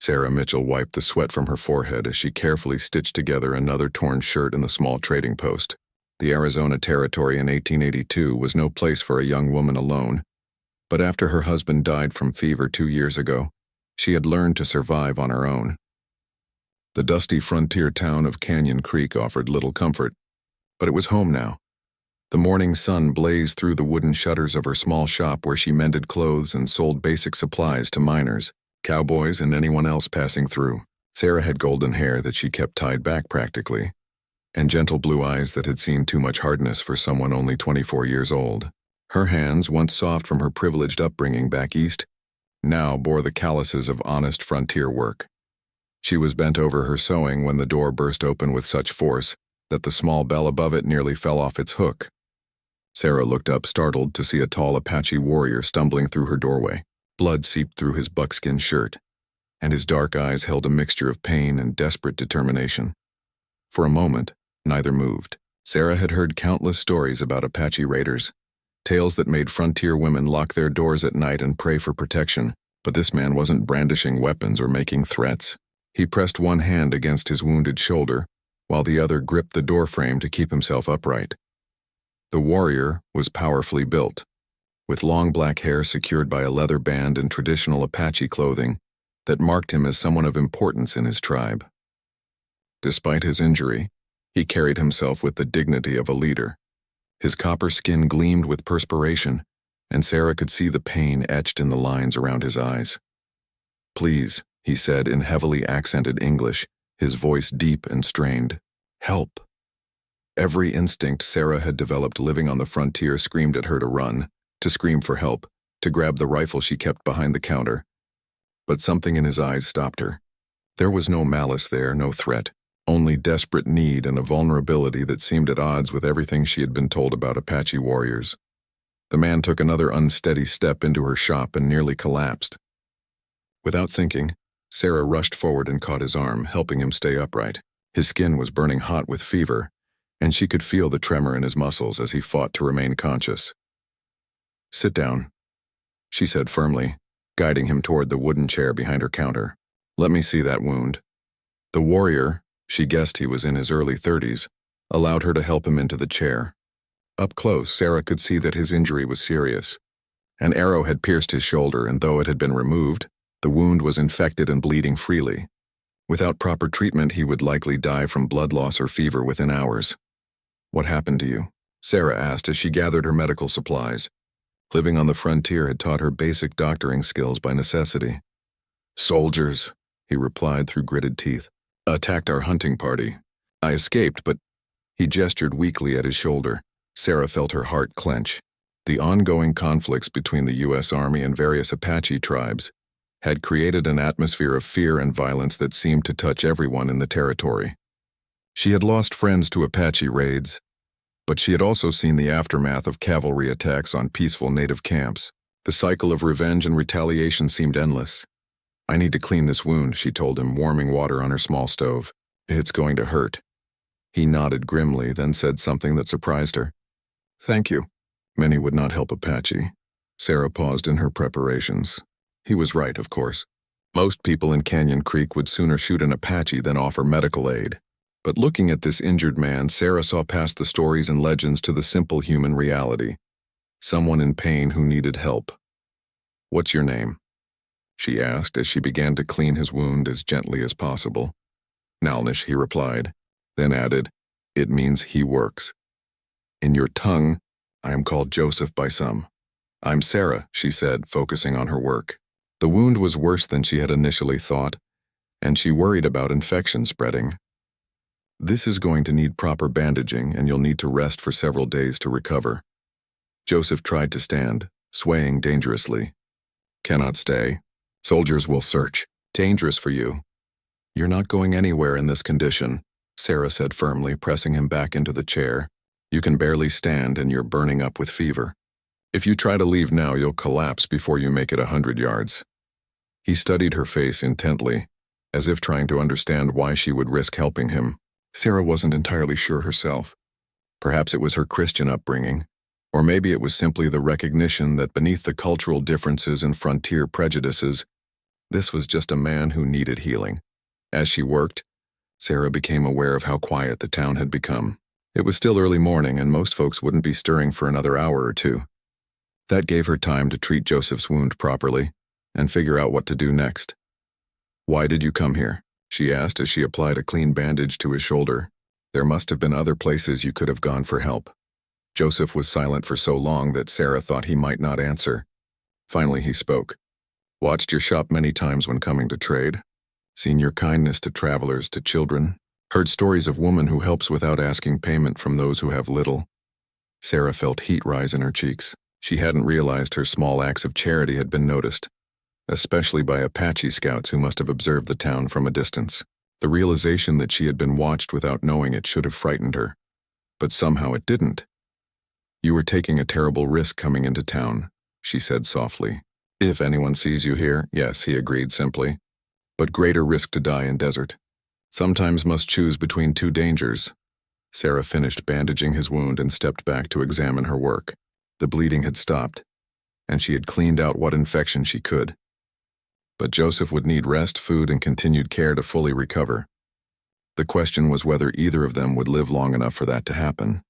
Sarah Mitchell wiped the sweat from her forehead as she carefully stitched together another torn shirt in the small trading post. The Arizona Territory in 1882 was no place for a young woman alone, but after her husband died from fever 2 years ago, she had learned to survive on her own. The dusty frontier town of Canyon Creek offered little comfort, but it was home now. The morning sun blazed through the wooden shutters of her small shop where she mended clothes and sold basic supplies to miners, cowboys, and anyone else passing through. Sarah had golden hair that she kept tied back practically, and gentle blue eyes that had seen too much hardness for someone only 24 years old. Her hands, once soft from her privileged upbringing back east, now bore the calluses of honest frontier work. She was bent over her sewing when the door burst open with such force that the small bell above it nearly fell off its hook. Sarah looked up, startled to see a tall Apache warrior stumbling through her doorway. Blood seeped through his buckskin shirt, and his dark eyes held a mixture of pain and desperate determination. For a moment, neither moved. Sarah had heard countless stories about Apache raiders, tales that made frontier women lock their doors at night and pray for protection, but this man wasn't brandishing weapons or making threats. He pressed one hand against his wounded shoulder, while the other gripped the doorframe to keep himself upright. The warrior was powerfully built, with long black hair secured by a leather band and traditional Apache clothing that marked him as someone of importance in his tribe. Despite his injury, he carried himself with the dignity of a leader. His copper skin gleamed with perspiration, and Sarah could see the pain etched in the lines around his eyes. "Please," he said in heavily accented English, his voice deep and strained. "Help." Every instinct Sarah had developed living on the frontier screamed at her to run, to scream for help, to grab the rifle she kept behind the counter. But something in his eyes stopped her. There was no malice there, no threat, only desperate need and a vulnerability that seemed at odds with everything she had been told about Apache warriors. The man took another unsteady step into her shop and nearly collapsed. Without thinking, Sarah rushed forward and caught his arm, helping him stay upright. His skin was burning hot with fever, and she could feel the tremor in his muscles as he fought to remain conscious. "Sit down," she said firmly, guiding him toward the wooden chair behind her counter. "Let me see that wound." The warrior, she guessed he was in his early 30s, allowed her to help him into the chair. Up close, Sarah could see that his injury was serious. An arrow had pierced his shoulder, and though it had been removed, the wound was infected and bleeding freely. Without proper treatment, he would likely die from blood loss or fever within hours. "What happened to you?" Sarah asked as she gathered her medical supplies. Living on the frontier had taught her basic doctoring skills by necessity. "Soldiers," he replied through gritted teeth, "attacked our hunting party. I escaped, but—" He gestured weakly at his shoulder. Sarah felt her heart clench. The ongoing conflicts between the U.S. Army and various Apache tribes had created an atmosphere of fear and violence that seemed to touch everyone in the territory. She had lost friends to Apache raids, but she had also seen the aftermath of cavalry attacks on peaceful native camps. The cycle of revenge and retaliation seemed endless. "I need to clean this wound," she told him, warming water on her small stove. "It's going to hurt." He nodded grimly, then said something that surprised her. "Thank you." Many would not help Apache. Sarah paused in her preparations. He was right, of course. Most people in Canyon Creek would sooner shoot an Apache than offer medical aid. But looking at this injured man, Sarah saw past the stories and legends to the simple human reality. Someone in pain who needed help. "What's your name?" she asked as she began to clean his wound as gently as possible. "Nalnish," he replied, then added, "It means he works. In your tongue, I am called Joseph by some." "I'm Sarah," she said, focusing on her work. The wound was worse than she had initially thought, and she worried about infection spreading. "This is going to need proper bandaging, and you'll need to rest for several days to recover." Joseph tried to stand, swaying dangerously. "Cannot stay. Soldiers will search. Dangerous for you." "You're not going anywhere in this condition," Sarah said firmly, pressing him back into the chair. "You can barely stand and you're burning up with fever. If you try to leave now, you'll collapse before you make it 100 yards. He studied her face intently, as if trying to understand why she would risk helping him. Sarah wasn't entirely sure herself. Perhaps it was her Christian upbringing, or maybe it was simply the recognition that beneath the cultural differences and frontier prejudices, This was just a man who needed healing. As she worked, Sarah became aware of how quiet the town had become. It was still early morning, and most folks wouldn't be stirring for another hour or two. That gave her time to treat Joseph's wound properly and figure out what to do next. "Why did you come here?" she asked as she applied a clean bandage to his shoulder. "There must have been other places you could have gone for help." Joseph was silent for so long that Sarah thought he might not answer. Finally he spoke. "Watched your shop many times when coming to trade. Seen your kindness to travelers, to children. Heard stories of women who helps without asking payment from those who have little." Sarah felt heat rise in her cheeks. She hadn't realized her small acts of charity had been noticed, especially by Apache scouts who must have observed the town from a distance. The realization that she had been watched without knowing it should have frightened her, but somehow it didn't. "You were taking a terrible risk coming into town," she said softly. "If anyone sees you here, yes," he agreed simply. "But greater risk to die in desert. Sometimes must choose between two dangers." Sarah finished bandaging his wound and stepped back to examine her work. The bleeding had stopped, and she had cleaned out what infection she could. But Joseph would need rest, food, and continued care to fully recover. The question was whether either of them would live long enough for that to happen.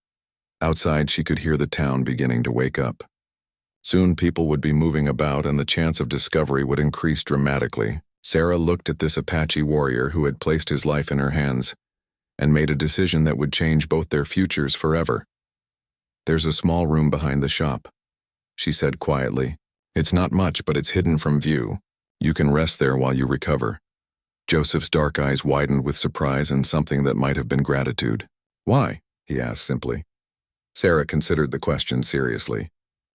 Outside, she could hear the town beginning to wake up. Soon people would be moving about and the chance of discovery would increase dramatically. Sarah looked at this Apache warrior who had placed his life in her hands and made a decision that would change both their futures forever. "There's a small room behind the shop," she said quietly. "It's not much, but it's hidden from view. You can rest there while you recover." Joseph's dark eyes widened with surprise and something that might have been gratitude. "Why?" he asked simply. Sarah considered the question seriously.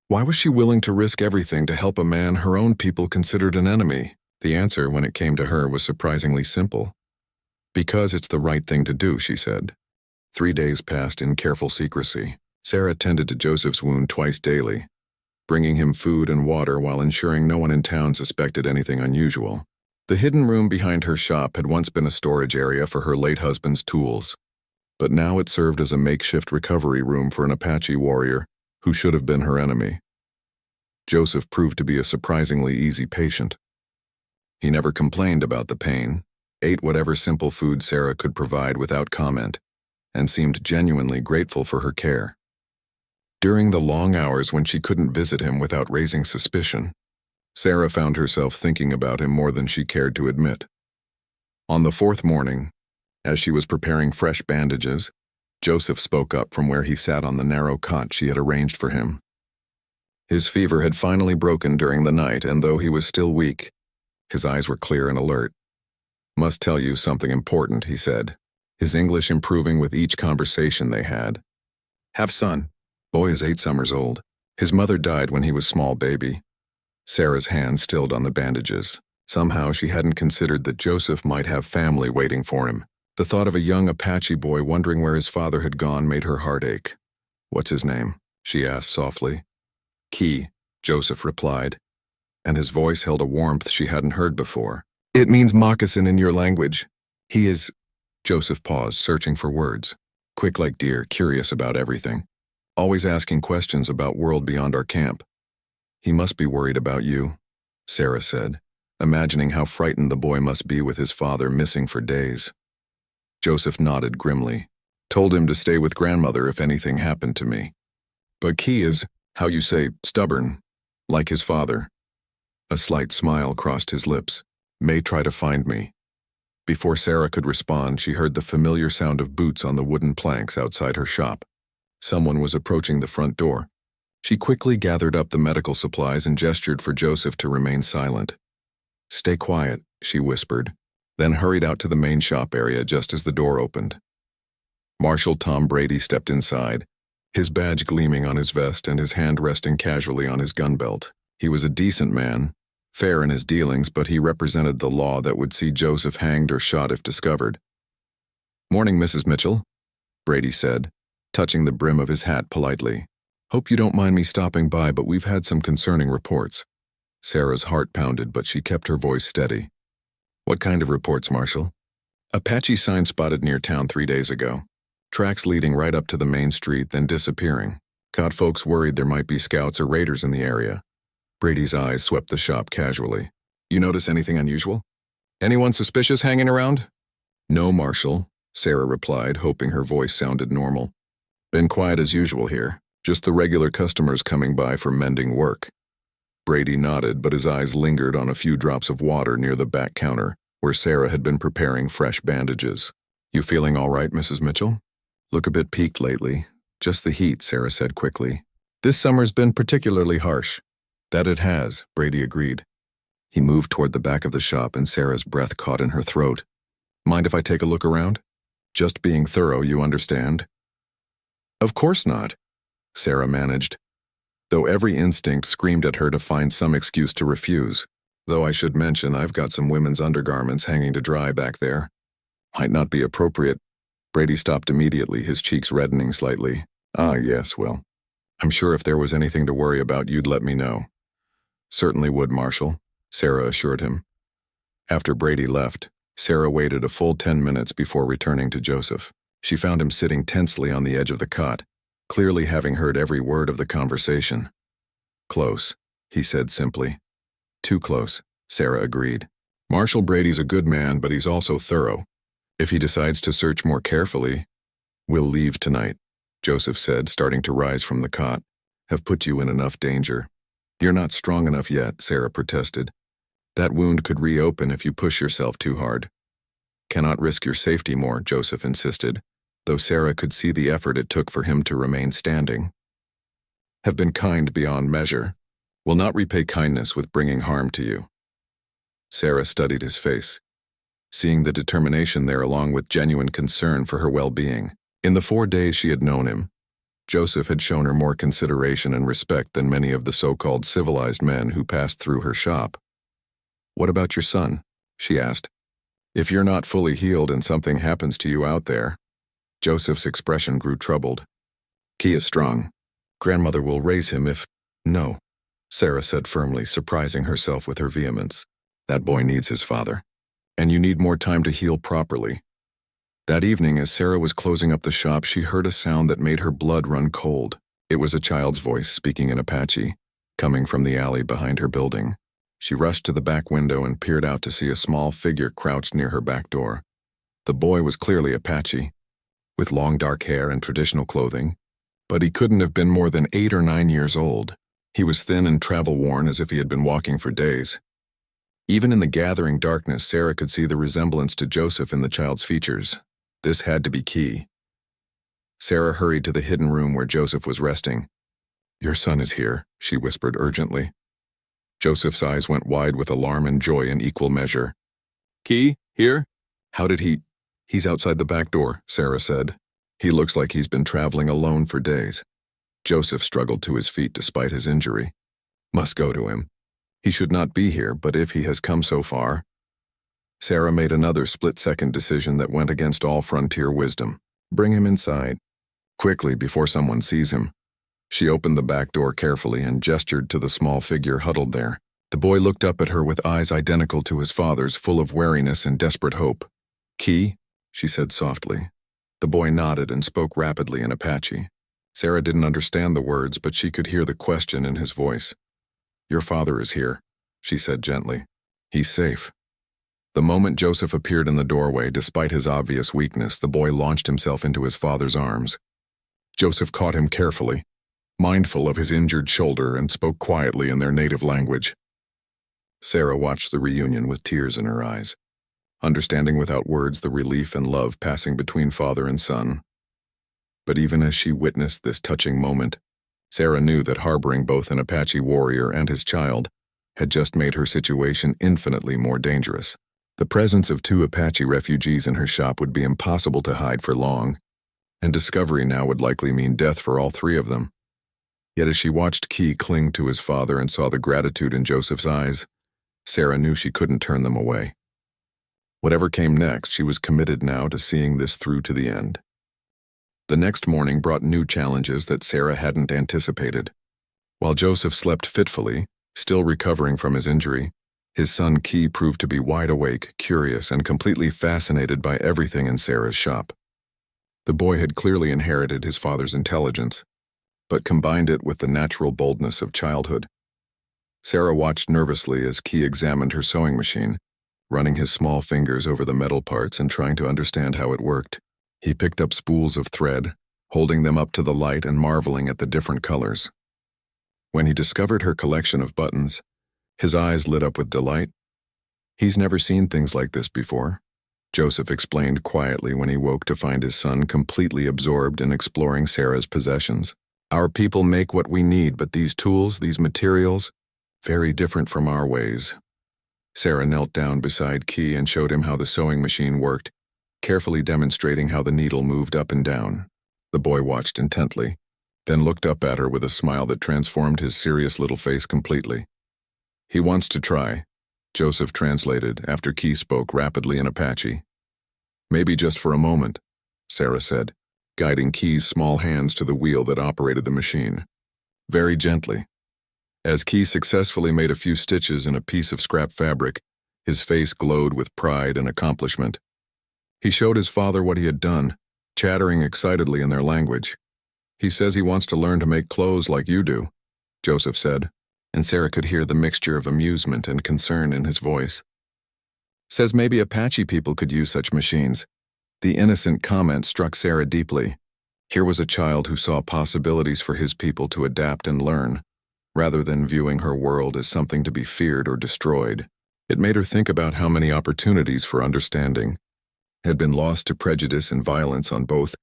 Why was she willing to risk everything to help a man her own people considered an enemy? The answer, when it came to her, was surprisingly simple. "Because it's the right thing to do," she said. 3 days passed in careful secrecy. Sarah tended to Joseph's wound twice daily, bringing him food and water while ensuring no one in town suspected anything unusual. The hidden room behind her shop had once been a storage area for her late husband's tools, but now it served as a makeshift recovery room for an Apache warrior who should have been her enemy. Joseph proved to be a surprisingly easy patient. He never complained about the pain, ate whatever simple food Sarah could provide without comment, and seemed genuinely grateful for her care. During the long hours when she couldn't visit him without raising suspicion, Sarah found herself thinking about him more than she cared to admit. On the 4th morning, as she was preparing fresh bandages, Joseph spoke up from where he sat on the narrow cot she had arranged for him. His fever had finally broken during the night, and though he was still weak, his eyes were clear and alert. "Must tell you something important," he said, his English improving with each conversation they had. "Have son. Boy is 8 summers old. His mother died when he was small baby." Sarah's hand stilled on the bandages. Somehow she hadn't considered that Joseph might have family waiting for him. The thought of a young Apache boy wondering where his father had gone made her heart ache. "What's his name?" she asked softly. "Key," Joseph replied, and his voice held a warmth she hadn't heard before. "It means moccasin in your language. He is—" Joseph paused, searching for words. "Quick like deer, curious about everything. Always asking questions about world beyond our camp. He must be worried about you," Sarah said, imagining how frightened the boy must be with his father missing for days. Joseph nodded grimly. "Told him to stay with grandmother if anything happened to me. But Key is, how you say, stubborn, like his father." A slight smile crossed his lips. "May try to find me." Before Sarah could respond, she heard the familiar sound of boots on the wooden planks outside her shop. Someone was approaching the front door. She quickly gathered up the medical supplies and gestured for Joseph to remain silent. "Stay quiet," she whispered, then hurried out to the main shop area just as the door opened. Marshal Tom Brady stepped inside, his badge gleaming on his vest and his hand resting casually on his gun belt. He was a decent man, fair in his dealings, but he represented the law that would see Joseph hanged or shot if discovered. "Morning, Mrs. Mitchell," Brady said, touching the brim of his hat politely. "Hope you don't mind me stopping by, but we've had some concerning reports." Sarah's heart pounded, but she kept her voice steady. "What kind of reports, Marshal?" "Apache sign spotted near town 3 days ago. Tracks leading right up to the main street, then disappearing. Got folks worried there might be scouts or raiders in the area." Brady's eyes swept the shop casually. You notice anything unusual? Anyone suspicious hanging around? No, Marshal, Sarah replied, hoping her voice sounded normal. Been quiet as usual here, just the regular customers coming by for mending work. Brady nodded, but his eyes lingered on a few drops of water near the back counter, where Sarah had been preparing fresh bandages. You feeling all right, Mrs. Mitchell? Look a bit peaked lately. Just the heat, Sarah said quickly. This summer's been particularly harsh. That it has, Brady agreed. He moved toward the back of the shop and Sarah's breath caught in her throat. Mind if I take a look around? Just being thorough, you understand? Of course not, Sarah managed, though every instinct screamed at her to find some excuse to refuse. Though I should mention I've got some women's undergarments hanging to dry back there. Might not be appropriate. Brady stopped immediately, his cheeks reddening slightly. Ah, yes, well, I'm sure if there was anything to worry about, you'd let me know. Certainly would, Marshal, Sarah assured him. After Brady left, Sarah waited a full 10 minutes before returning to Joseph. She found him sitting tensely on the edge of the cot, clearly having heard every word of the conversation. Close, he said simply. Too close, Sarah agreed. Marshal Brady's a good man, but he's also thorough. If he decides to search more carefully, we'll leave tonight, Joseph said, starting to rise from the cot. Have put you in enough danger. You're not strong enough yet, Sarah protested. That wound could reopen if you push yourself too hard. Cannot risk your safety more, Joseph insisted, though Sarah could see the effort it took for him to remain standing. Have been kind beyond measure. Will not repay kindness with bringing harm to you. Sarah studied his face, seeing the determination there along with genuine concern for her well-being. In the 4 days she had known him, Joseph had shown her more consideration and respect than many of the so-called civilized men who passed through her shop. What about your son? She asked. If you're not fully healed and something happens to you out there. Joseph's expression grew troubled. Key is strong. Grandmother will raise him if... No, Sarah said firmly, surprising herself with her vehemence. That boy needs his father. And you need more time to heal properly. That evening, as Sarah was closing up the shop, she heard a sound that made her blood run cold. It was a child's voice speaking in Apache, coming from the alley behind her building. She rushed to the back window and peered out to see a small figure crouched near her back door. The boy was clearly Apache, with long dark hair and traditional clothing, but he couldn't have been more than 8 or 9 years old. He was thin and travel-worn as if he had been walking for days. Even in the gathering darkness, Sarah could see the resemblance to Joseph in the child's features. This had to be Key. Sarah hurried to the hidden room where Joseph was resting. Your son is here, she whispered urgently. Joseph's eyes went wide with alarm and joy in equal measure. Key, here? How did he... He's outside the back door, Sarah said. He looks like he's been traveling alone for days. Joseph struggled to his feet despite his injury. Must go to him. He should not be here, but if he has come so far... Sarah made another split-second decision that went against all frontier wisdom. Bring him inside. Quickly, before someone sees him. She opened the back door carefully and gestured to the small figure huddled there. The boy looked up at her with eyes identical to his father's, full of wariness and desperate hope. Key? She said softly. The boy nodded and spoke rapidly in Apache. Sarah didn't understand the words, but she could hear the question in his voice. Your father is here, she said gently. He's safe. The moment Joseph appeared in the doorway, despite his obvious weakness, the boy launched himself into his father's arms. Joseph caught him carefully, mindful of his injured shoulder, and spoke quietly in their native language. Sarah watched the reunion with tears in her eyes, understanding without words the relief and love passing between father and son. But even as she witnessed this touching moment, Sarah knew that harboring both an Apache warrior and his child had just made her situation infinitely more dangerous. The presence of 2 Apache refugees in her shop would be impossible to hide for long, and discovery now would likely mean death for all 3 of them. Yet as she watched Key cling to his father and saw the gratitude in Joseph's eyes, Sarah knew she couldn't turn them away. Whatever came next, she was committed now to seeing this through to the end. The next morning brought new challenges that Sarah hadn't anticipated. While Joseph slept fitfully, still recovering from his injury, his son Key proved to be wide awake, curious, and completely fascinated by everything in Sarah's shop. The boy had clearly inherited his father's intelligence, but combined it with the natural boldness of childhood. Sarah watched nervously as Key examined her sewing machine, running his small fingers over the metal parts and trying to understand how it worked. He picked up spools of thread, holding them up to the light and marveling at the different colors. When he discovered her collection of buttons, his eyes lit up with delight. He's never seen things like this before, Joseph explained quietly when he woke to find his son completely absorbed in exploring Sarah's possessions. Our people make what we need, but these tools, these materials, very different from our ways. Sarah knelt down beside Key and showed him how the sewing machine worked, carefully demonstrating how the needle moved up and down. The boy watched intently, then looked up at her with a smile that transformed his serious little face completely. He wants to try, Joseph translated after Key spoke rapidly in Apache. Maybe just for a moment, Sarah said, guiding Key's small hands to the wheel that operated the machine. Very gently. As Key successfully made a few stitches in a piece of scrap fabric, his face glowed with pride and accomplishment. He showed his father what he had done, chattering excitedly in their language. He says he wants to learn to make clothes like you do, Joseph said, and Sarah could hear the mixture of amusement and concern in his voice. Says maybe Apache people could use such machines. The innocent comment struck Sarah deeply. Here was a child who saw possibilities for his people to adapt and learn, rather than viewing her world as something to be feared or destroyed. It made her think about how many opportunities for understanding had been lost to prejudice and violence on both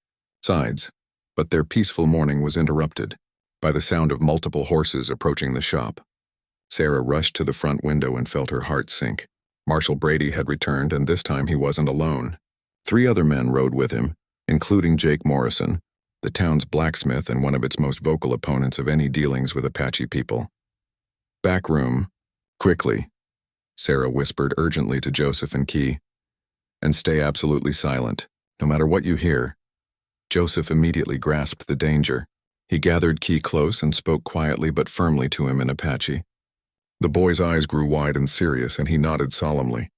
sides, but their peaceful morning was interrupted by the sound of multiple horses approaching the shop. Sarah rushed to the front window and felt her heart sink. Marshal Brady had returned, and this time he wasn't alone. 3 other men rode with him, including Jake Morrison, the town's blacksmith and one of its most vocal opponents of any dealings with Apache people. Back room, quickly, Sarah whispered urgently to Joseph and Key. And stay absolutely silent, no matter what you hear. Joseph immediately grasped the danger. He gathered Key close and spoke quietly but firmly to him in Apache. The boy's eyes grew wide and serious, and he nodded solemnly.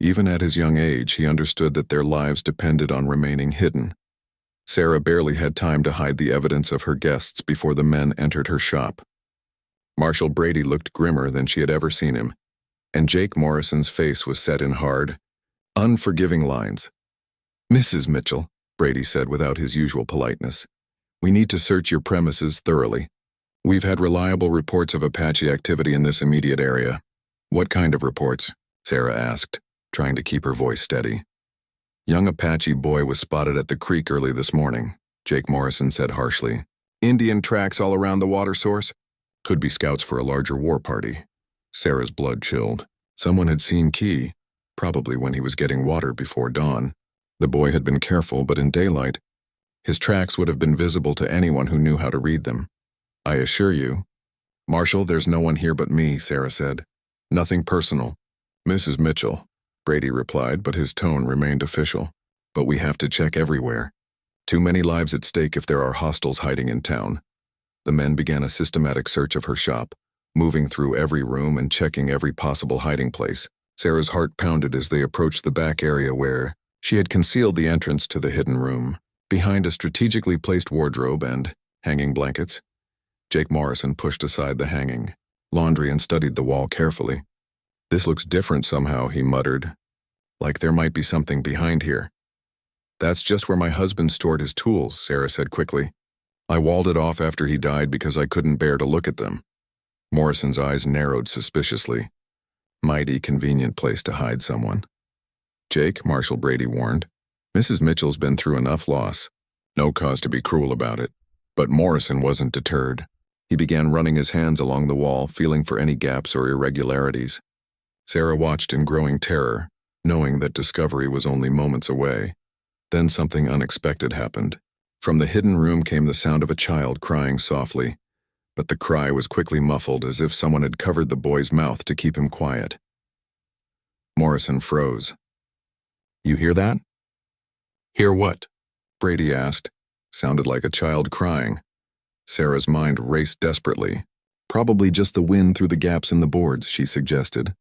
Even at his young age, he understood that their lives depended on remaining hidden. Sarah barely had time to hide the evidence of her guests before the men entered her shop. Marshal Brady looked grimmer than she had ever seen him, and Jake Morrison's face was set in hard, unforgiving lines. Mrs. Mitchell, Brady said without his usual politeness, we need to search your premises thoroughly. We've had reliable reports of Apache activity in this immediate area. What kind of reports? Sarah asked, trying to keep her voice steady. Young Apache boy was spotted at the creek early this morning, Jake Morrison said harshly. Indian tracks all around the water source? Could be scouts for a larger war party. Sarah's blood chilled. Someone had seen Key, probably when he was getting water before dawn. The boy had been careful, but in daylight, his tracks would have been visible to anyone who knew how to read them. I assure you. Marshal, there's no one here but me, Sarah said. Nothing personal. Mrs. Mitchell, Brady replied, but his tone remained official. But we have to check everywhere. Too many lives at stake if there are hostiles hiding in town. The men began a systematic search of her shop, moving through every room and checking every possible hiding place. Sarah's heart pounded as they approached the back area where she had concealed the entrance to the hidden room, behind a strategically placed wardrobe and hanging blankets. Jake Morrison pushed aside the hanging laundry and studied the wall carefully. This looks different somehow, he muttered. Like there might be something behind here. That's just where my husband stored his tools, Sarah said quickly. I walled it off after he died because I couldn't bear to look at them. Morrison's eyes narrowed suspiciously. Mighty convenient place to hide someone. Jake, Marshal Brady warned. Mrs. Mitchell's been through enough loss. No cause to be cruel about it. But Morrison wasn't deterred. He began running his hands along the wall, feeling for any gaps or irregularities. Sarah watched in growing terror, knowing that discovery was only moments away. Then something unexpected happened. From the hidden room came the sound of a child crying softly, but the cry was quickly muffled as if someone had covered the boy's mouth to keep him quiet. Morrison froze. You hear that? Hear what? Brady asked. Sounded like a child crying. Sarah's mind raced desperately. Probably just the wind through the gaps in the boards, she suggested.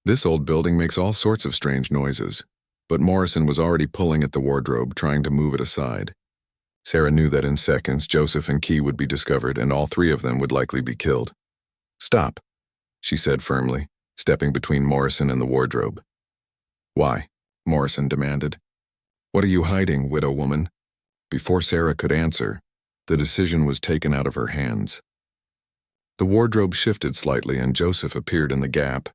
This old building makes all sorts of strange noises, but Morrison was already pulling at the wardrobe, trying to move it aside. Sarah knew that in seconds Joseph and Key would be discovered and all 3 of them would likely be killed. Stop, she said firmly, stepping between Morrison and the wardrobe. Why? Morrison demanded. What are you hiding, widow woman? Before Sarah could answer, the decision was taken out of her hands. The wardrobe shifted slightly and Joseph appeared in the gap,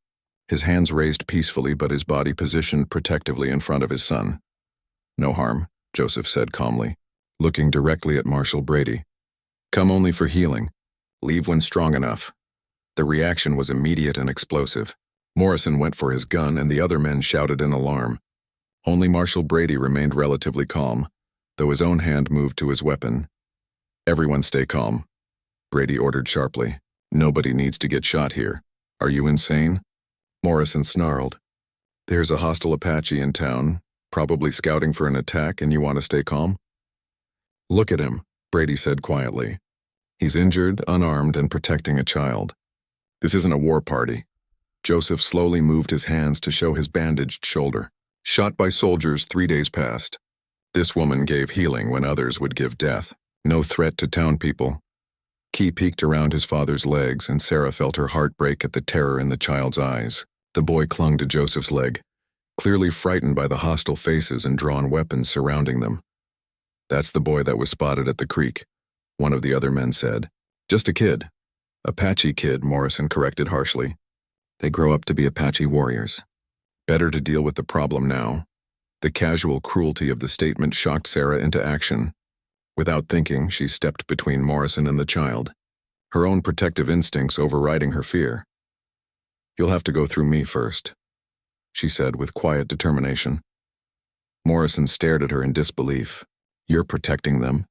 his hands raised peacefully but his body positioned protectively in front of his son. No harm, Joseph said calmly, looking directly at Marshal Brady. Come only for healing. Leave when strong enough. The reaction was immediate and explosive. Morrison went for his gun and the other men shouted in alarm. Only Marshal Brady remained relatively calm, though his own hand moved to his weapon. Everyone stay calm, Brady ordered sharply. Nobody needs to get shot here. Are you insane? Morrison snarled. There's a hostile Apache in town, probably scouting for an attack, and you want to stay calm? Look at him, Brady said quietly. He's injured, unarmed, and protecting a child. This isn't a war party. Joseph slowly moved his hands to show his bandaged shoulder. Shot by soldiers 3 days past. This woman gave healing when others would give death. No threat to town people. Key peeked around his father's legs, and Sarah felt her heart break at the terror in the child's eyes. The boy clung to Joseph's leg, clearly frightened by the hostile faces and drawn weapons surrounding them. That's the boy that was spotted at the creek, one of the other men said. Just a kid. Apache kid, Morrison corrected harshly. They grow up to be Apache warriors. Better to deal with the problem now. The casual cruelty of the statement shocked Sarah into action. Without thinking, she stepped between Morrison and the child, her own protective instincts overriding her fear. You'll have to go through me first, she said with quiet determination. Morrison stared at her in disbelief. You're protecting them?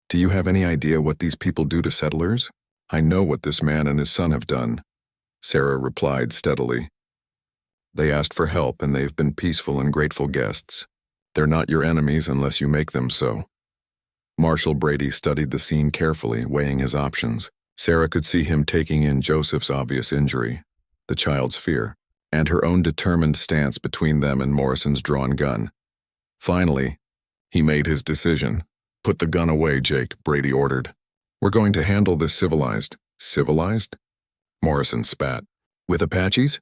Do you have any idea what these people do to settlers? I know what this man and his son have done, Sarah replied steadily. They asked for help and they've been peaceful and grateful guests. They're not your enemies unless you make them so. Marshal Brady studied the scene carefully, weighing his options. Sarah could see him taking in Joseph's obvious injury, the child's fear, and her own determined stance between them and Morrison's drawn gun. Finally, he made his decision. Put the gun away, Jake, Brady ordered. We're going to handle this civilized. Civilized? Morrison spat. With Apaches?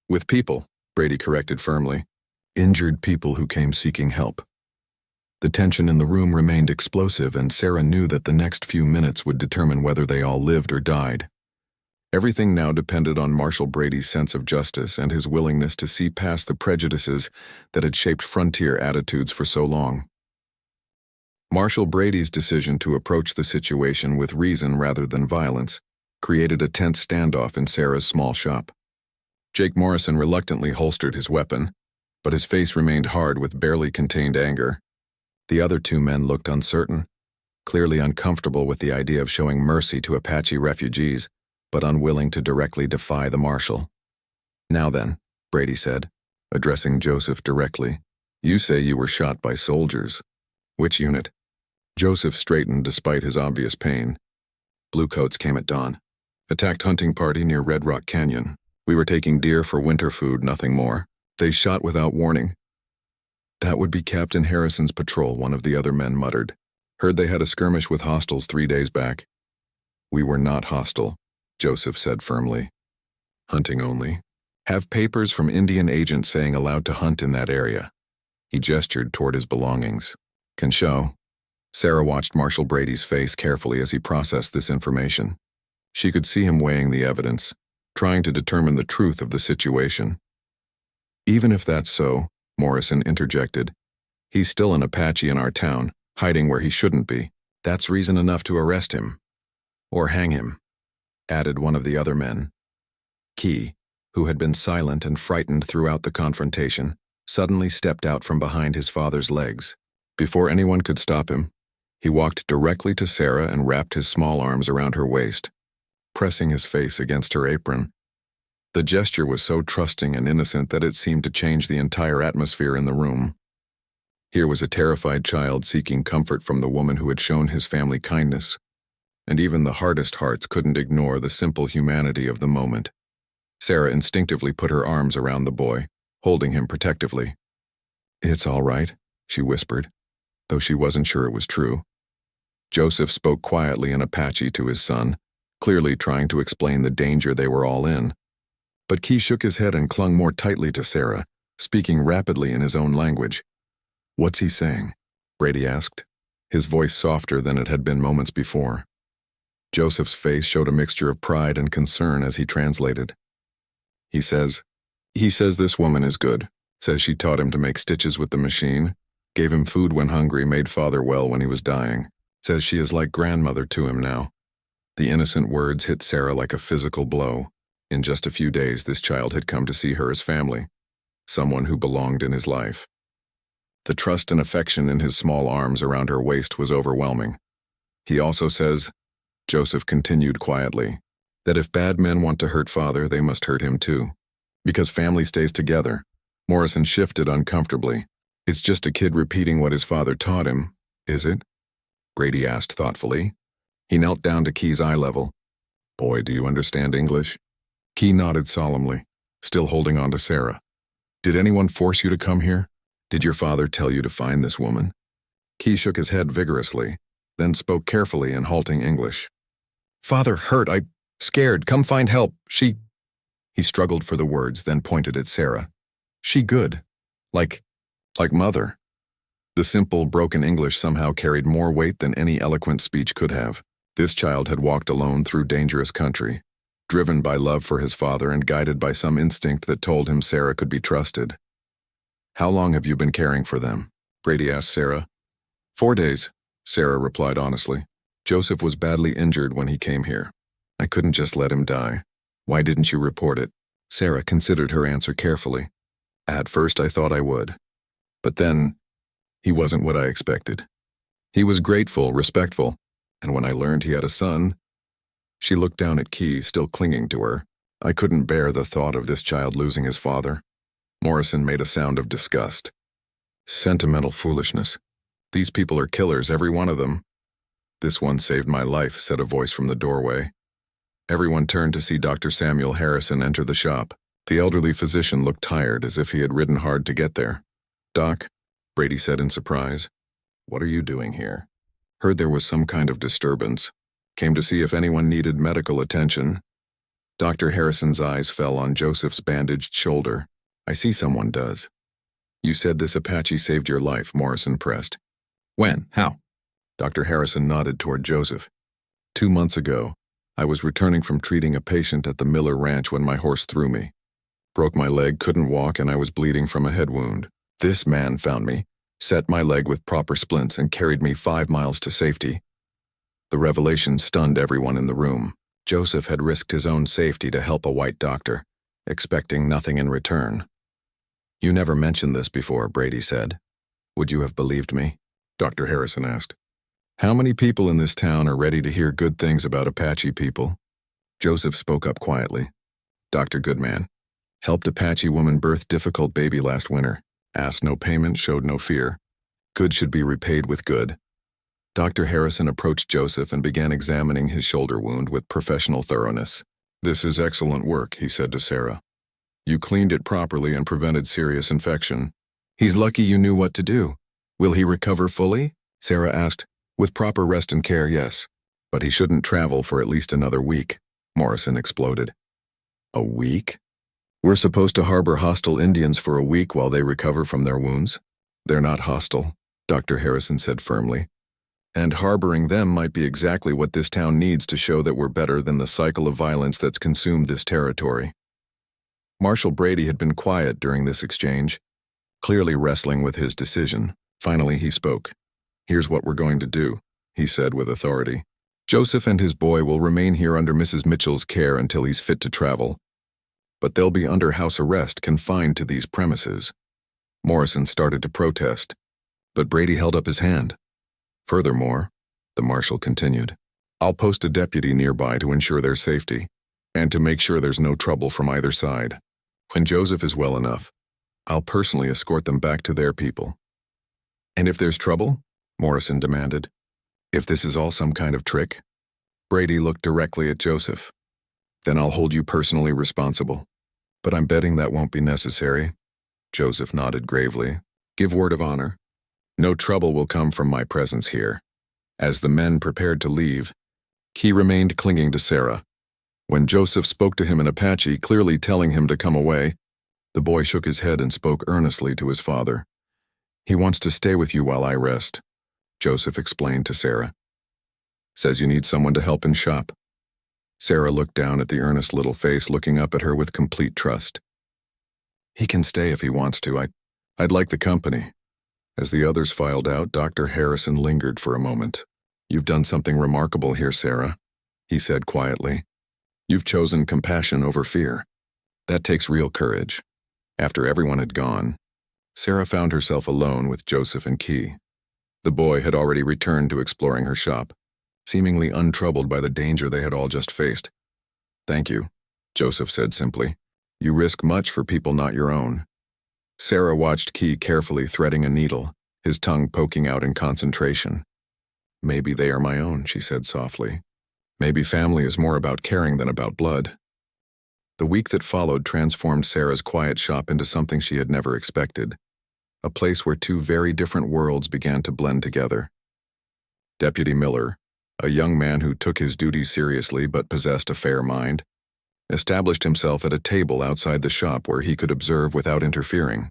With people, Brady corrected firmly. Injured people who came seeking help. The tension in the room remained explosive, and Sarah knew that the next few minutes would determine whether they all lived or died. Everything now depended on Marshal Brady's sense of justice and his willingness to see past the prejudices that had shaped frontier attitudes for so long. Marshal Brady's decision to approach the situation with reason rather than violence created a tense standoff in Sarah's small shop. Jake Morrison reluctantly holstered his weapon, but his face remained hard with barely contained anger. The other two men looked uncertain, clearly uncomfortable with the idea of showing mercy to Apache refugees, but unwilling to directly defy the marshal. Now then, Brady said, addressing Joseph directly, you say you were shot by soldiers. Which unit? Joseph straightened despite his obvious pain. Bluecoats came at dawn. Attacked hunting party near Red Rock Canyon. We were taking deer for winter food, nothing more. They shot without warning. That would be Captain Harrison's patrol, one of the other men muttered. Heard they had a skirmish with hostiles 3 days back. We were not hostile, Joseph said firmly. Hunting only. Have papers from Indian agents saying allowed to hunt in that area. He gestured toward his belongings. Can show. Sarah watched Marshal Brady's face carefully as he processed this information. She could see him weighing the evidence, trying to determine the truth of the situation. Even if that's so, Morrison interjected, he's still an Apache in our town, hiding where he shouldn't be. That's reason enough to arrest him. Or hang him, added one of the other men. Key, who had been silent and frightened throughout the confrontation, suddenly stepped out from behind his father's legs. Before anyone could stop him, he walked directly to Sarah and wrapped his small arms around her waist, pressing his face against her apron. The gesture was so trusting and innocent that it seemed to change the entire atmosphere in the room. Here was a terrified child seeking comfort from the woman who had shown his family kindness, and even the hardest hearts couldn't ignore the simple humanity of the moment. Sarah instinctively put her arms around the boy, holding him protectively. It's all right, she whispered, though she wasn't sure it was true. Joseph spoke quietly in Apache to his son, clearly trying to explain the danger they were all in. But Key shook his head and clung more tightly to Sarah, speaking rapidly in his own language. "What's he saying?" Brady asked, his voice softer than it had been moments before. Joseph's face showed a mixture of pride and concern as he translated. He says this woman is good. Says she taught him to make stitches with the machine, gave him food when hungry, made father well when he was dying. Says she is like grandmother to him now." The innocent words hit Sarah like a physical blow. In just a few days, this child had come to see her as family, someone who belonged in his life. The trust and affection in his small arms around her waist was overwhelming. He also says, Joseph continued quietly, that if bad men want to hurt father, they must hurt him too. Because family stays together. Morrison shifted uncomfortably. "It's just a kid repeating what his father taught him, is it?" Brady asked thoughtfully. He knelt down to Key's eye level. "Boy, do you understand English?" Key nodded solemnly, still holding on to Sarah. "Did anyone force you to come here? Did your father tell you to find this woman?" Key shook his head vigorously, then spoke carefully in halting English. "Father hurt. I'm scared. Come find help. She—" He struggled for the words, then pointed at Sarah. "She good. Like mother." The simple, broken English somehow carried more weight than any eloquent speech could have. This child had walked alone through dangerous country, driven by love for his father and guided by some instinct that told him Sarah could be trusted. "How long have you been caring for them?" Brady asked Sarah. 4 days, Sarah replied honestly. "Joseph was badly injured when he came here. I couldn't just let him die. Why didn't you report it?" Sarah considered her answer carefully. "At first I thought I would. But then, he wasn't what I expected. He was grateful, respectful, and when I learned he had a son..." She looked down at Key, still clinging to her. "I couldn't bear the thought of this child losing his father." Morrison made a sound of disgust. "Sentimental foolishness. These people are killers, every one of them." "This one saved my life," said a voice from the doorway. Everyone turned to see Dr. Samuel Harrison enter the shop. The elderly physician looked tired, as if he had ridden hard to get there. "Doc," Brady said in surprise, "what are you doing here?" "Heard there was some kind of disturbance. Came to see if anyone needed medical attention." Dr. Harrison's eyes fell on Joseph's bandaged shoulder. "I see someone does." "You said this Apache saved your life," Morrison pressed. "When? How?" Dr. Harrison nodded toward Joseph. 2 months ago, I was returning from treating a patient at the Miller Ranch when my horse threw me. Broke my leg, couldn't walk, and I was bleeding from a head wound. This man found me, set my leg with proper splints, and carried me 5 miles to safety. The revelation stunned everyone in the room. Joseph had risked his own safety to help a white doctor, expecting nothing in return. "You never mentioned this before," Brady said. "Would you have believed me?" Dr. Harrison asked. "How many people in this town are ready to hear good things about Apache people?" Joseph spoke up quietly. "Dr. Goodman. Helped Apache woman birth difficult baby last winter. Asked no payment, showed no fear. Good should be repaid with good." Dr. Harrison approached Joseph and began examining his shoulder wound with professional thoroughness. "This is excellent work," he said to Sarah. "You cleaned it properly and prevented serious infection. He's lucky you knew what to do. Will he recover fully?" Sarah asked. "With proper rest and care, yes. But he shouldn't travel for at least another week," Morrison exploded. "A week? We're supposed to harbor hostile Indians for a week while they recover from their wounds? They're not hostile," Dr. Harrison said firmly. "And harboring them might be exactly what this town needs to show that we're better than the cycle of violence that's consumed this territory." Marshal Brady had been quiet during this exchange, clearly wrestling with his decision. Finally, he spoke. "Here's what we're going to do," he said with authority. "Joseph and his boy will remain here under Mrs. Mitchell's care until he's fit to travel. But they'll be under house arrest, confined to these premises." Morrison started to protest, but Brady held up his hand. "Furthermore," the marshal continued, "I'll post a deputy nearby to ensure their safety, and to make sure there's no trouble from either side. When Joseph is well enough, I'll personally escort them back to their people." "And if there's trouble?" Morrison demanded. "If this is all some kind of trick?" Brady looked directly at Joseph. "Then I'll hold you personally responsible. But I'm betting that won't be necessary." Joseph nodded gravely. "Give word of honor. No trouble will come from my presence here." As the men prepared to leave, Key remained clinging to Sarah. When Joseph spoke to him in Apache, clearly telling him to come away, the boy shook his head and spoke earnestly to his father. "He wants to stay with you while I rest," Joseph explained to Sarah. "Says you need someone to help in shop." Sarah looked down at the earnest little face, looking up at her with complete trust. "He can stay if he wants to. I'd like the company." As the others filed out, Dr. Harrison lingered for a moment. "You've done something remarkable here, Sarah," he said quietly. "You've chosen compassion over fear. That takes real courage." After everyone had gone, Sarah found herself alone with Joseph and Key. The boy had already returned to exploring her shop, seemingly untroubled by the danger they had all just faced. "Thank you," Joseph said simply. "You risk much for people not your own." Sarah watched Key carefully threading a needle, his tongue poking out in concentration. "Maybe they are my own," she said softly. "Maybe family is more about caring than about blood." The week that followed transformed Sarah's quiet shop into something she had never expected, a place where two very different worlds began to blend together. Deputy Miller, a young man who took his duties seriously but possessed a fair mind, established himself at a table outside the shop where he could observe without interfering.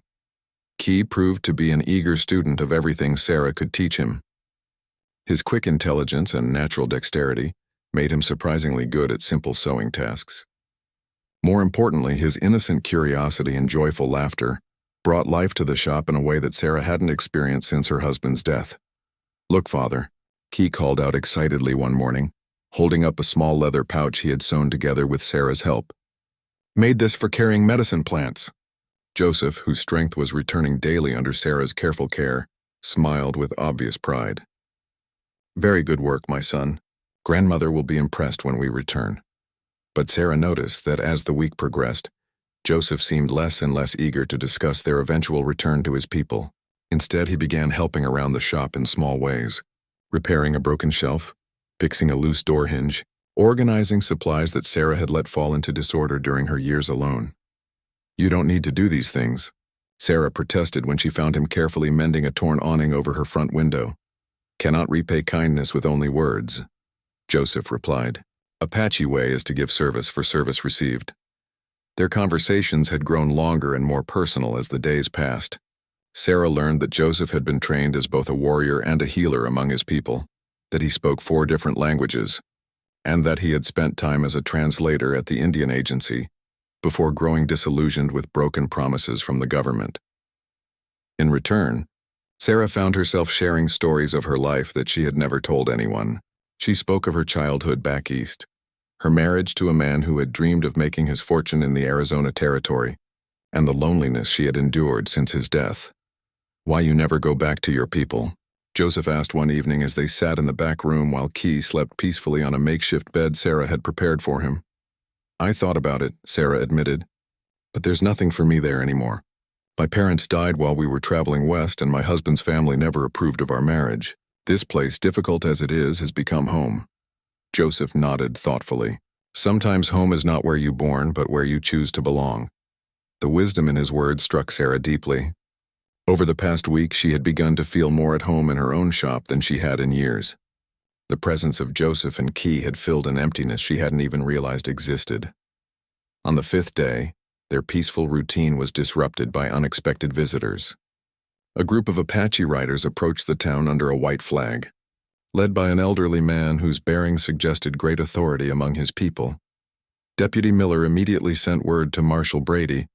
Key proved to be an eager student of everything Sarah could teach him. His quick intelligence and natural dexterity made him surprisingly good at simple sewing tasks. More importantly, his innocent curiosity and joyful laughter brought life to the shop in a way that Sarah hadn't experienced since her husband's death. "Look, Father," Key called out excitedly one morning, holding up a small leather pouch he had sewn together with Sarah's help. "Made this for carrying medicine plants." Joseph, whose strength was returning daily under Sarah's careful care, smiled with obvious pride. "Very good work, my son. Grandmother will be impressed when we return." But Sarah noticed that as the week progressed, Joseph seemed less and less eager to discuss their eventual return to his people. Instead, he began helping around the shop in small ways, repairing a broken shelf, fixing a loose door hinge, organizing supplies that Sarah had let fall into disorder during her years alone. "You don't need to do these things," Sarah protested when she found him carefully mending a torn awning over her front window. "Cannot repay kindness with only words," Joseph replied. "Apache way is to give service for service received." Their conversations had grown longer and more personal as the days passed. Sarah learned that Joseph had been trained as both a warrior and a healer among his people, that he spoke 4 different languages, and that he had spent time as a translator at the Indian Agency before growing disillusioned with broken promises from the government. In return, Sarah found herself sharing stories of her life that she had never told anyone. She spoke of her childhood back east, her marriage to a man who had dreamed of making his fortune in the Arizona territory, and the loneliness she had endured since his death. "Why you never go back to your people?" Joseph asked one evening as they sat in the back room while Key slept peacefully on a makeshift bed Sarah had prepared for him. "I thought about it," Sarah admitted, "but there's nothing for me there anymore. My parents died while we were traveling west, and my husband's family never approved of our marriage. This place, difficult as it is, has become home." Joseph nodded thoughtfully. "Sometimes home is not where you born, but where you choose to belong." The wisdom in his words struck Sarah deeply. Over the past week, she had begun to feel more at home in her own shop than she had in years. The presence of Joseph and Key had filled an emptiness she hadn't even realized existed. On the 5th day, their peaceful routine was disrupted by unexpected visitors. A group of Apache riders approached the town under a white flag, led by an elderly man whose bearing suggested great authority among his people. Deputy Miller immediately sent word to Marshal Brady,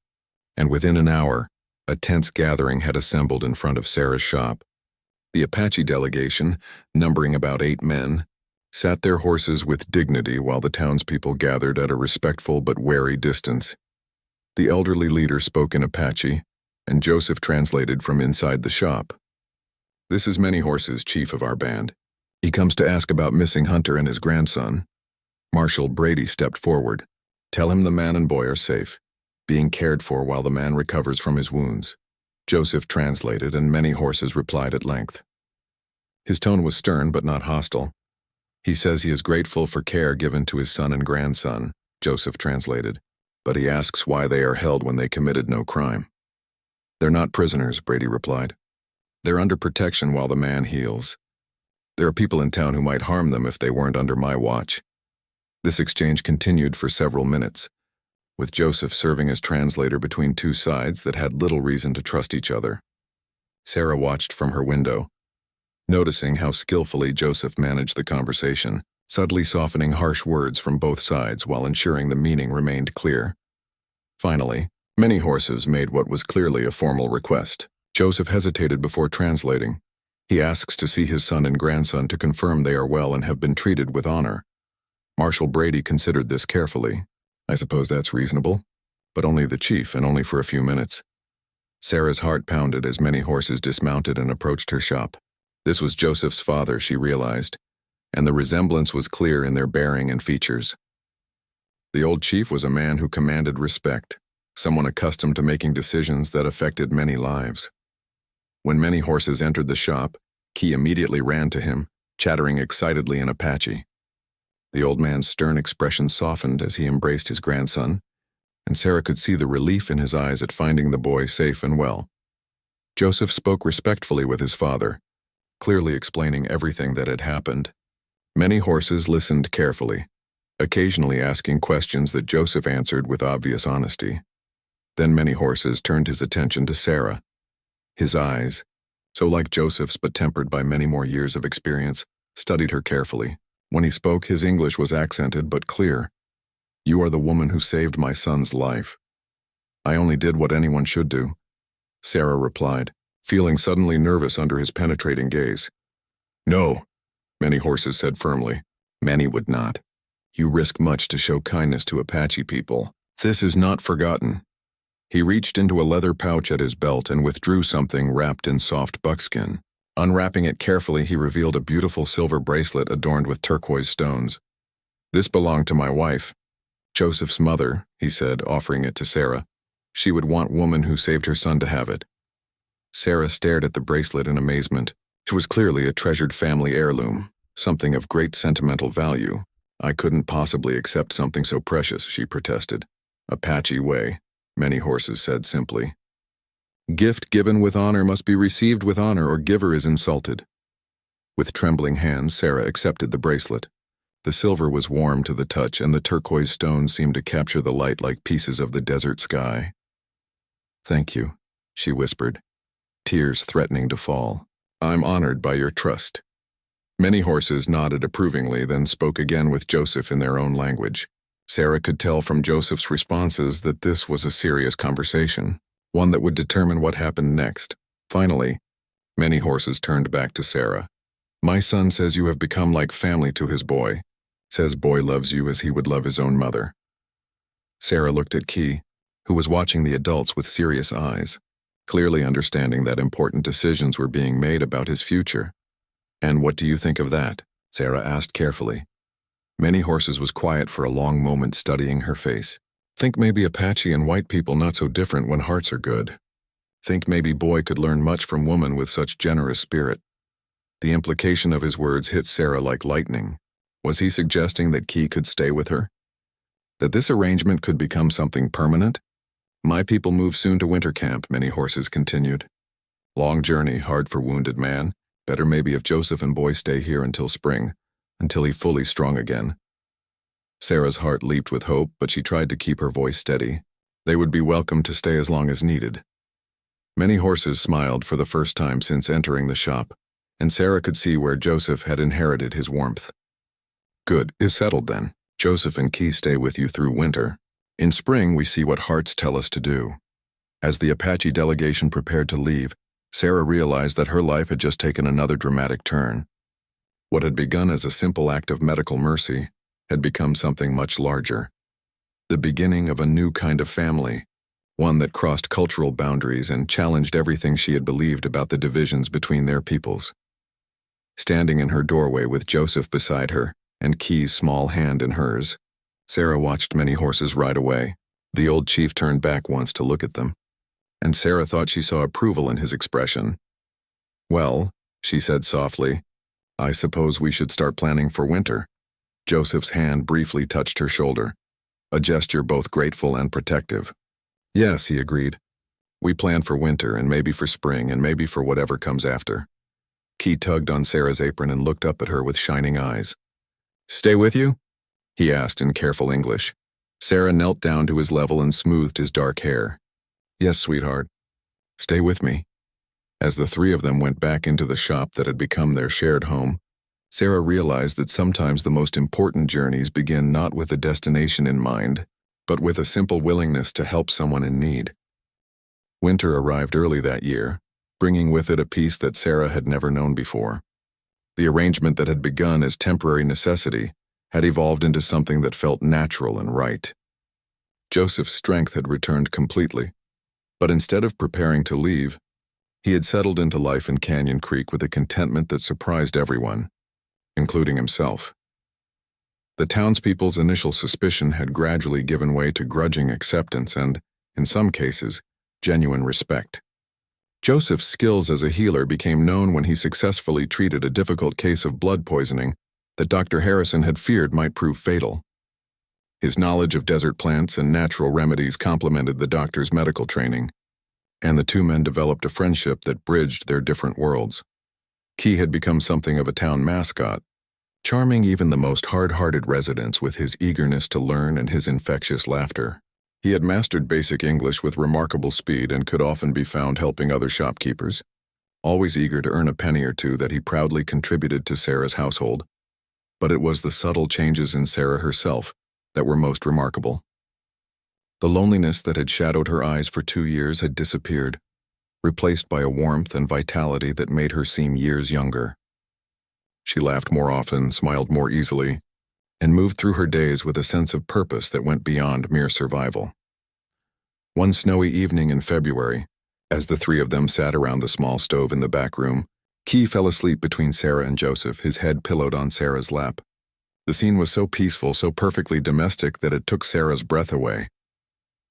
and within an hour, a tense gathering had assembled in front of Sarah's shop. The Apache delegation, numbering about 8 men, sat their horses with dignity while the townspeople gathered at a respectful but wary distance. The elderly leader spoke in Apache, and Joseph translated from inside the shop. "This is Many Horses, chief of our band. He comes to ask about missing Hunter and his grandson." Marshal Brady stepped forward. "Tell him the man and boy are safe, being cared for while the man recovers from his wounds." Joseph translated, and Many Horses replied at length. His tone was stern but not hostile. "He says he is grateful for care given to his son and grandson," Joseph translated, "but he asks why they are held when they committed no crime." "They're not prisoners," Brady replied. "They're under protection while the man heals. There are people in town who might harm them if they weren't under my watch." This exchange continued for several minutes, with Joseph serving as translator between two sides that had little reason to trust each other. Sarah watched from her window, noticing how skillfully Joseph managed the conversation, subtly softening harsh words from both sides while ensuring the meaning remained clear. Finally, Many Horses made what was clearly a formal request. Joseph hesitated before translating. He asks to see his son and grandson to confirm they are well and have been treated with honor. Marshal Brady considered this carefully. I suppose that's reasonable, but only the chief and only for a few minutes. Sarah's heart pounded as Many Horses dismounted and approached her shop. This was Joseph's father, she realized, and the resemblance was clear in their bearing and features. The old chief was a man who commanded respect, someone accustomed to making decisions that affected many lives. When Many Horses entered the shop, Key immediately ran to him, chattering excitedly in Apache. The old man's stern expression softened as he embraced his grandson, and Sarah could see the relief in his eyes at finding the boy safe and well. Joseph spoke respectfully with his father, clearly explaining everything that had happened. Many Horses listened carefully, occasionally asking questions that Joseph answered with obvious honesty. Then Many Horses turned his attention to Sarah. His eyes, so like Joseph's but tempered by many more years of experience, studied her carefully. When he spoke, his English was accented but clear. "You are the woman who saved my son's life." "I only did what anyone should do," Sarah replied, feeling suddenly nervous under his penetrating gaze. "No," Many Horses said firmly. "Many would not. You risk much to show kindness to Apache people. This is not forgotten." He reached into a leather pouch at his belt and withdrew something wrapped in soft buckskin. Unwrapping it carefully, he revealed a beautiful silver bracelet adorned with turquoise stones. "This belonged to my wife, Joseph's mother," he said, offering it to Sarah. "She would want woman who saved her son to have it." Sarah stared at the bracelet in amazement. It was clearly a treasured family heirloom, something of great sentimental value. "I couldn't possibly accept something so precious," she protested. "Apache way," Many Horses said simply. "Gift given with honor must be received with honor, or giver is insulted." With trembling hands, Sarah accepted the bracelet. The silver was warm to the touch, and the turquoise stones seemed to capture the light like pieces of the desert sky. "Thank you," she whispered, tears threatening to fall. "I'm honored by your trust." Many Horses nodded approvingly, then spoke again with Joseph in their own language. Sarah could tell from Joseph's responses that this was a serious conversation, one that would determine what happened next. Finally, Many Horses turned back to Sarah. "My son says you have become like family to his boy. Says boy loves you as he would love his own mother." Sarah looked at Key, who was watching the adults with serious eyes, clearly understanding that important decisions were being made about his future. "And what do you think of that?" Sarah asked carefully. Many Horses was quiet for a long moment, studying her face. "Think maybe Apache and white people not so different when hearts are good. Think maybe boy could learn much from woman with such generous spirit." The implication of his words hit Sarah like lightning. Was he suggesting that Key could stay with her? That this arrangement could become something permanent? "My people move soon to winter camp," Many Horses continued. "Long journey, hard for wounded man. Better maybe if Joseph and boy stay here until spring, until he fully strong again." Sarah's heart leaped with hope, but she tried to keep her voice steady. They would be welcome to stay as long as needed. Many Horses smiled for the first time since entering the shop, and Sarah could see where Joseph had inherited his warmth. "Good, is settled then. Joseph and Key stay with you through winter. In spring we see what hearts tell us to do." As the Apache delegation prepared to leave, Sarah realized that her life had just taken another dramatic turn. What had begun as a simple act of medical mercy had become something much larger. The beginning of a new kind of family, one that crossed cultural boundaries and challenged everything she had believed about the divisions between their peoples. Standing in her doorway with Joseph beside her and Key's small hand in hers, Sarah watched Many Horses ride away. The old chief turned back once to look at them, and Sarah thought she saw approval in his expression. "Well," she said softly, "I suppose we should start planning for winter." Joseph's hand briefly touched her shoulder, a gesture both grateful and protective. "Yes," he agreed. "We plan for winter and maybe for spring and maybe for whatever comes after." Key tugged on Sarah's apron and looked up at her with shining eyes. "Stay with you?" he asked in careful English. Sarah knelt down to his level and smoothed his dark hair. Yes, sweetheart. Stay with me. As the three of them went back into the shop that had become their shared home, Sarah realized that sometimes the most important journeys begin not with a destination in mind, but with a simple willingness to help someone in need. Winter arrived early that year, bringing with it a peace that Sarah had never known before. The arrangement that had begun as temporary necessity had evolved into something that felt natural and right. Joseph's strength had returned completely, but instead of preparing to leave, he had settled into life in Canyon Creek with a contentment that surprised everyone, including himself. The townspeople's initial suspicion had gradually given way to grudging acceptance and, in some cases, genuine respect. Joseph's skills as a healer became known when he successfully treated a difficult case of blood poisoning that Dr. Harrison had feared might prove fatal. His knowledge of desert plants and natural remedies complemented the doctor's medical training, and the two men developed a friendship that bridged their different worlds. Key had become something of a town mascot, charming even the most hard-hearted residents with his eagerness to learn and his infectious laughter. He had mastered basic English with remarkable speed and could often be found helping other shopkeepers, always eager to earn a penny or two that he proudly contributed to Sarah's household. But it was the subtle changes in Sarah herself that were most remarkable. The loneliness that had shadowed her eyes for 2 years had disappeared, replaced by a warmth and vitality that made her seem years younger. She laughed more often, smiled more easily, and moved through her days with a sense of purpose that went beyond mere survival. One snowy evening in February, as the three of them sat around the small stove in the back room, Key fell asleep between Sarah and Joseph, his head pillowed on Sarah's lap. The scene was so peaceful, so perfectly domestic that it took Sarah's breath away.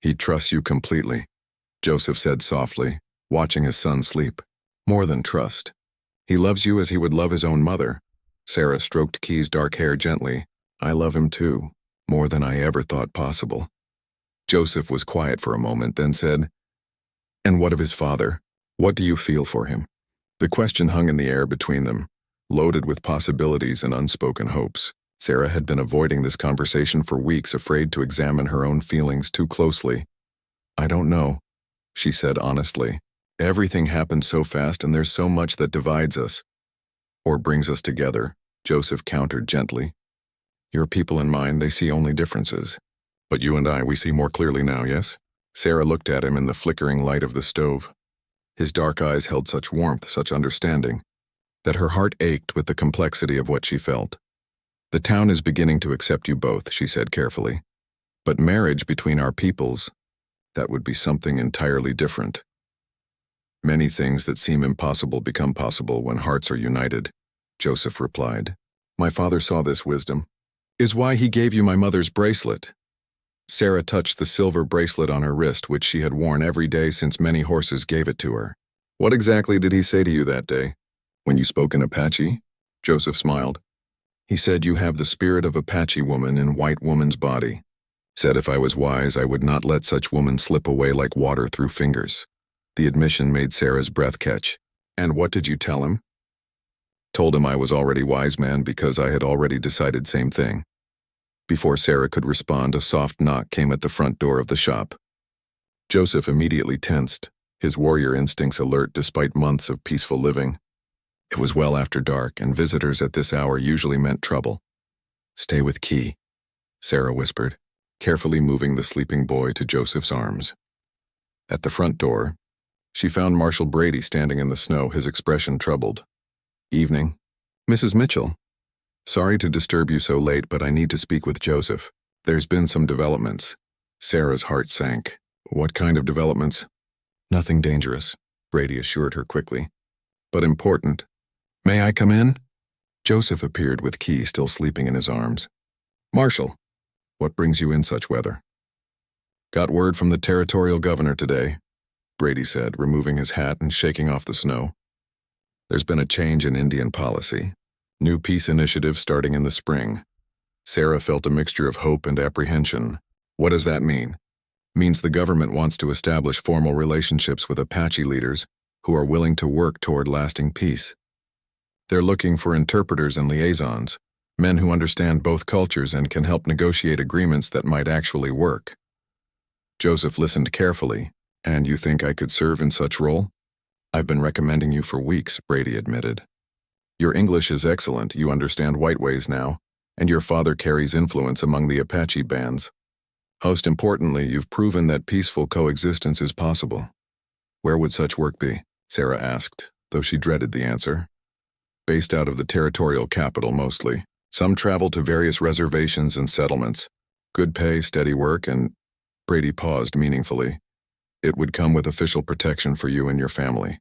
"He trusts you completely," Joseph said softly, watching his son sleep. "More than trust. He loves you as he would love his own mother." Sarah stroked Key's dark hair gently. "I love him too, more than I ever thought possible." Joseph was quiet for a moment, then said, "And what of his father? What do you feel for him?" The question hung in the air between them, loaded with possibilities and unspoken hopes. Sarah had been avoiding this conversation for weeks, afraid to examine her own feelings too closely. "I don't know," she said honestly. "Everything happened so fast and there's so much that divides us." "Or brings us together," Joseph countered gently. "Your people and mine, they see only differences. But you and I, we see more clearly now, yes?" Sarah looked at him in the flickering light of the stove. His dark eyes held such warmth, such understanding, that her heart ached with the complexity of what she felt. "The town is beginning to accept you both," she said carefully. "But marriage between our peoples, that would be something entirely different. Many things that seem impossible become possible when hearts are united," Joseph replied. "My father saw this wisdom. Is why he gave you my mother's bracelet." Sarah touched the silver bracelet on her wrist, which she had worn every day since many horses gave it to her. "What exactly did he say to you that day? When you spoke in Apache?" Joseph smiled. "He said you have the spirit of Apache woman in white woman's body. Said if I was wise, I would not let such woman slip away like water through fingers." The admission made Sarah's breath catch. "And what did you tell him?" "Told him I was already wise man because I had already decided same thing." Before Sarah could respond, a soft knock came at the front door of the shop. Joseph immediately tensed, his warrior instincts alert despite months of peaceful living. It was well after dark, and visitors at this hour usually meant trouble. "Stay with Key," Sarah whispered, carefully moving the sleeping boy to Joseph's arms. At the front door, she found Marshal Brady standing in the snow, his expression troubled. "Evening. Mrs. Mitchell. Sorry to disturb you so late, but I need to speak with Joseph. There's been some developments." Sarah's heart sank. "What kind of developments?" "Nothing dangerous," Brady assured her quickly. "But important. May I come in?" Joseph appeared with Key still sleeping in his arms. "Marshal, what brings you in such weather?" "Got word from the territorial governor today," Brady said, removing his hat and shaking off the snow. "There's been a change in Indian policy. New peace initiative starting in the spring." Sarah felt a mixture of hope and apprehension. "What does that mean?" "Means the government wants to establish formal relationships with Apache leaders who are willing to work toward lasting peace. They're looking for interpreters and liaisons, Men who understand both cultures and can help negotiate agreements that might actually work. Joseph listened carefully. And you think I could serve in such role? I've been recommending you for weeks, Brady admitted. Your English is excellent, you understand white ways now, and your father carries influence among the Apache bands. Most importantly, you've proven that peaceful coexistence is possible. Where would such work be? Sarah asked, though she dreaded the answer. Based out of the territorial capital mostly. Some travel to various reservations and settlements. Good pay, steady work, and Brady paused meaningfully. It would come with official protection for you and your family.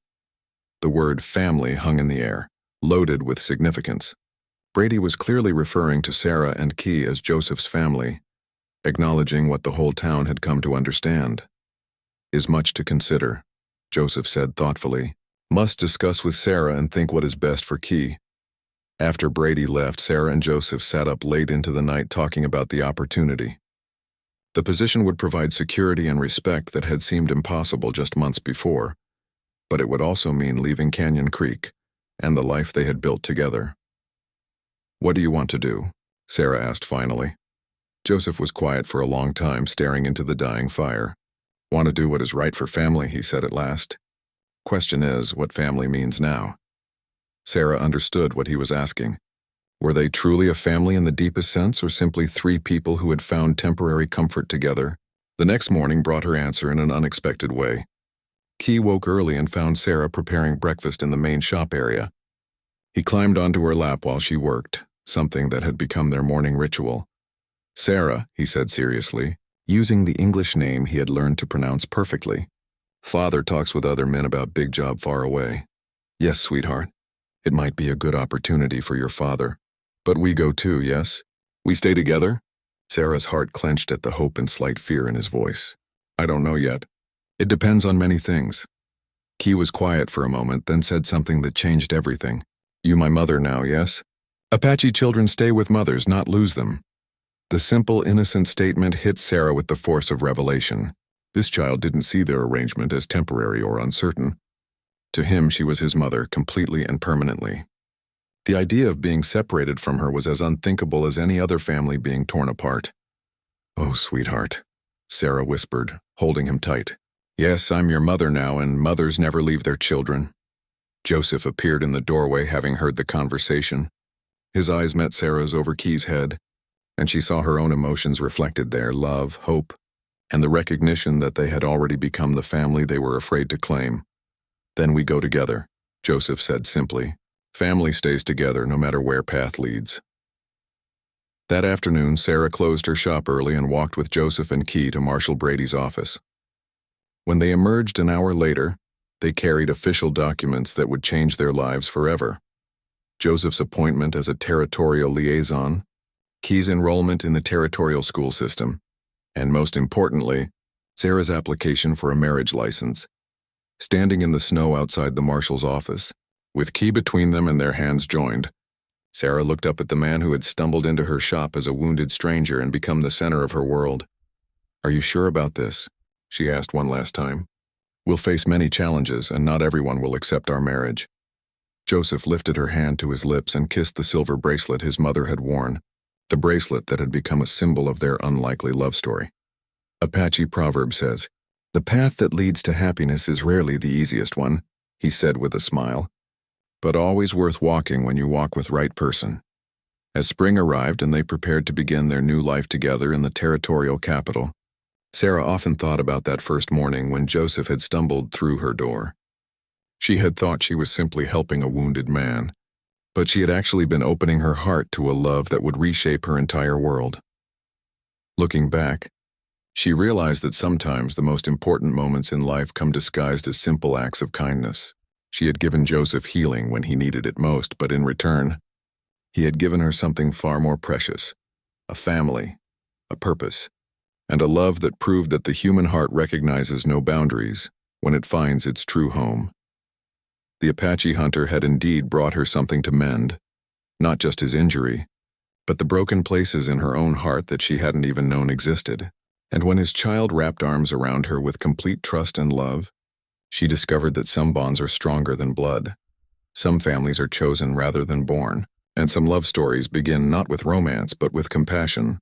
The word family hung in the air, loaded with significance. Brady was clearly referring to Sarah and Key as Joseph's family, acknowledging what the whole town had come to understand. Is much to consider, Joseph said thoughtfully. Must discuss with Sarah and think what is best for Key. After Brady left, Sarah and Joseph sat up late into the night talking about the opportunity. The position would provide security and respect that had seemed impossible just months before, but it would also mean leaving Canyon Creek and the life they had built together. What do you want to do? Sarah asked finally. Joseph was quiet for a long time, staring into the dying fire. Want to do what is right for family, he said at last. Question is, what family means now? Sarah understood what he was asking. Were they truly a family in the deepest sense, or simply three people who had found temporary comfort together? The next morning brought her answer in an unexpected way. Key woke early and found Sarah preparing breakfast in the main shop area. He climbed onto her lap while she worked, something that had become their morning ritual. Sarah, he said seriously, using the English name he had learned to pronounce perfectly. Father talks with other men about big job far away. Yes, sweetheart. It might be a good opportunity for your father. But we go too, yes? We stay together? Sarah's heart clenched at the hope and slight fear in his voice. I don't know yet. It depends on many things. Key was quiet for a moment, then said something that changed everything. You my mother now, yes? Apache children stay with mothers, not lose them. The simple, innocent statement hit Sarah with the force of revelation. This child didn't see their arrangement as temporary or uncertain. To him, she was his mother, completely and permanently. The idea of being separated from her was as unthinkable as any other family being torn apart. Oh, sweetheart, Sarah whispered, holding him tight. Yes, I'm your mother now, and mothers never leave their children. Joseph appeared in the doorway, having heard the conversation. His eyes met Sarah's over Key's head, and she saw her own emotions reflected there, love, hope, and the recognition that they had already become the family they were afraid to claim. Then we go together, Joseph said simply. Family stays together no matter where path leads. That afternoon, Sarah closed her shop early and walked with Joseph and Key to Marshal Brady's office. When they emerged an hour later, they carried official documents that would change their lives forever. Joseph's appointment as a territorial liaison, Key's enrollment in the territorial school system, and most importantly, Sarah's application for a marriage license. Standing in the snow outside the marshal's office, with Key between them and their hands joined, Sarah looked up at the man who had stumbled into her shop as a wounded stranger and become the center of her world. Are you sure about this? She asked one last time. We'll face many challenges, and not everyone will accept our marriage. Joseph lifted her hand to his lips and kissed the silver bracelet his mother had worn, the bracelet that had become a symbol of their unlikely love story. Apache proverb says, "The path that leads to happiness is rarely the easiest one," he said with a smile, "but always worth walking when you walk with right person." As spring arrived and they prepared to begin their new life together in the territorial capital, Sarah often thought about that first morning when Joseph had stumbled through her door. She had thought she was simply helping a wounded man, but she had actually been opening her heart to a love that would reshape her entire world. Looking back, she realized that sometimes the most important moments in life come disguised as simple acts of kindness. She had given Joseph healing when he needed it most, but in return, he had given her something far more precious, a family, a purpose, and a love that proved that the human heart recognizes no boundaries when it finds its true home. The Apache hunter had indeed brought her something to mend, not just his injury, but the broken places in her own heart that she hadn't even known existed. And when his child wrapped arms around her with complete trust and love, she discovered that some bonds are stronger than blood. Some families are chosen rather than born. And some love stories begin not with romance but with compassion,